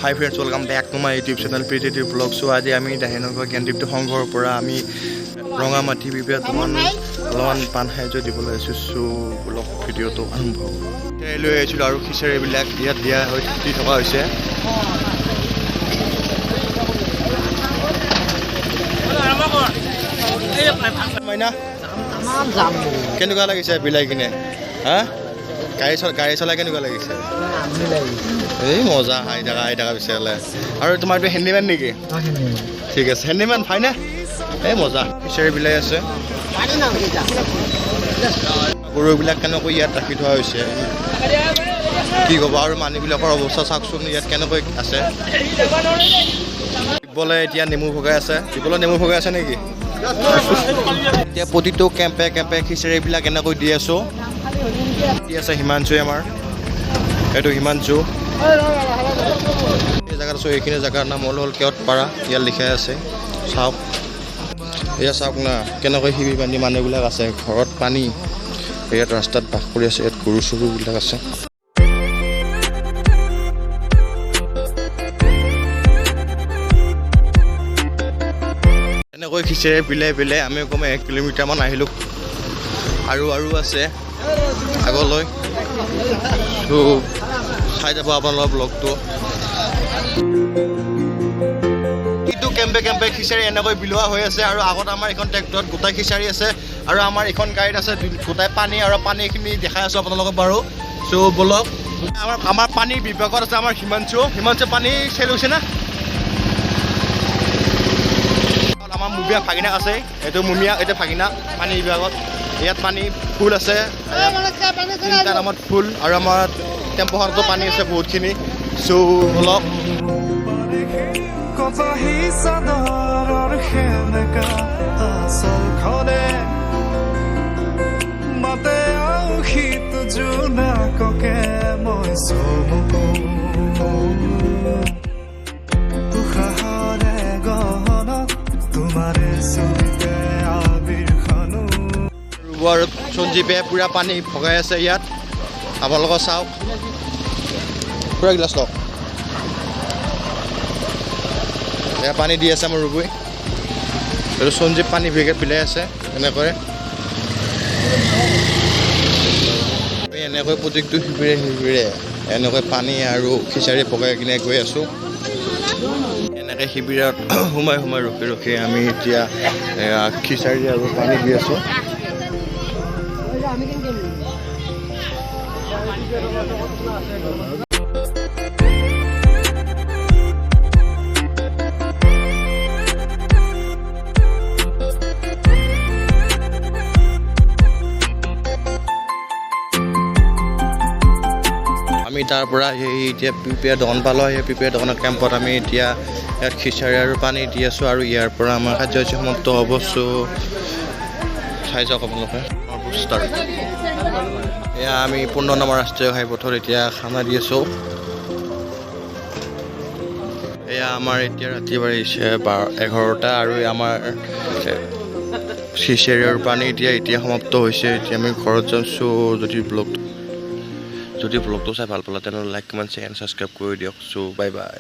Hi friends, welcome back to my YouTube channel PTT Vlog. So আজি আমি দাহেনগৰ জ্ঞানদীপ্ত সংঘৰ পৰা আমি ৰঙামাটি বিবিয়াত অলপমান পান সাহায্য দিবলৈ আছোঁ। সো ব্লগ ভিডিঅ'টো আৰম্ভ লৈ আহিছিলোঁ আৰু খিচাৰিবিলাক ইয়াত দিয়া দি থকা হৈছে। কেনেকুৱা লাগিছে বিলাই কিনে? হা গাড়ী চলাই কেনেকুৱা লাগিছে? এই মজা আহি থকা বিচাৰিলে। আৰু তোমাৰতো হেণ্ডিমেন নেকি? ঠিক আছে, হেণ্ডিমেন ফাইনে? এই মজা ফিচাৰী বিলাই আছে। গৰুবিলাক কেনেকৈ ইয়াত ৰাখি থোৱা হৈছে কি ক'ব। আৰু মানুহবিলাকৰ অৱস্থা চাওকচোন, ইয়াত কেনেকৈ আছে। দিবলৈ এতিয়া নেমু ভগাই আছে। দিবলৈ নেমু ভগাই আছে নেকি? এতিয়া প্ৰতিটো কেম্পে খিচাৰীবিলাক এনেকৈ দি আছোঁ। দি আছে হিমাংশুৱে আমাৰ। এইটো হিমাংশু। এই জেগাত আছোঁ। এইখিনি জেগাৰ নাম হ'ল কেওটপাৰা। ইয়াত লিখাই আছে, চাওক। এয়া চাওক না, কেনেকৈ শিবি বান্ধি মানুহবিলাক আছে। ঘৰত পানী, ইয়াত ৰাস্তাত বাস কৰি আছে। ইয়াত গৰু চৰুবিলাক আছে। এনেকৈ খিচাৰী বিলাই আমি কমে 1 কিলোমিটাৰমান আহিলোঁ। আৰু আছে আগলৈ। তো চাই যাব আপোনালোকৰ ব্লগটো। কিন্তু কেম্পে খিচাৰী এনেকৈ বিলোৱা হৈ আছে। আৰু আগত আমাৰ এখন ট্ৰেক্টৰত গোটাই খিচাৰী আছে। আৰু আমাৰ এখন গাড়ীত আছে গোটাই পানী। আৰু পানীখিনি দেখাই আছোঁ আপোনালোকক বাৰু। চ' বলক, আমাৰ পানীৰ বিভাগত আছে আমাৰ হিমাংশু পানী চেল হৈছে না? আমাৰ মুমিয়া ভাগিনাক আছে। এইটো মুমিয়া, এইটো ভাগিনা পানী বিভাগত। ইয়াত পানী ফুল আছে, 3টা নামত ফুল। আৰু আমাৰ টেম্পোখনতো পানী আছে বহুতখিনি। চ' অলপ আৰু সঞ্জীৱে পূৰা পানী ভগাই আছে ইয়াত। আপোনালোকে চাওক, পূৰা গিলাচ লওক। এয়া পানী দি আছে আমাৰ ৰুবুই। এইটো সঞ্জীৱ পানী বিলাই আছে এনেকৈ। এনেকৈ প্ৰত্যেকটো শিবিৰে এনেকৈ পানী আৰু খিচাৰী ভগাই কিনে গৈ আছোঁ। এনেকৈ শিবিৰত সোমাই ৰখি আমি এতিয়া খিচাৰী আৰু পানী দি আছোঁ। আমি তাৰ পৰা এতিয়া পিপিআৰ দোকান পালোঁ। সেই পিপিআৰ দোকানৰ কেম্পত আমি এতিয়া ইয়াত খিচাৰী আৰু পানী দি আছোঁ। আৰু ইয়াৰ পৰা আমাৰ কাৰ্যসূচী সমাপ্ত হ'ব। চ' চাই যাওক আপোনালোকে। এয়া আমি 15 নম্বৰ ৰাষ্ট্ৰীয় ঘাইপথত এতিয়া খানা দি আছোঁ। এয়া আমাৰ এতিয়া ৰাতি বাঢ়িছে 11টা। আৰু আমাৰ খিচাৰী আৰু পানী এতিয়া সমাপ্ত হৈছে। এতিয়া আমি ঘৰত যাইছোঁ। যদি ব্লগটো চাই ভাল পালে তেনেহ'লে লাইক, কমেণ্ট, শ্বেয়াৰ, ছাবস্ক্ৰাইব কৰি দিয়ক। চ' বাই বাই।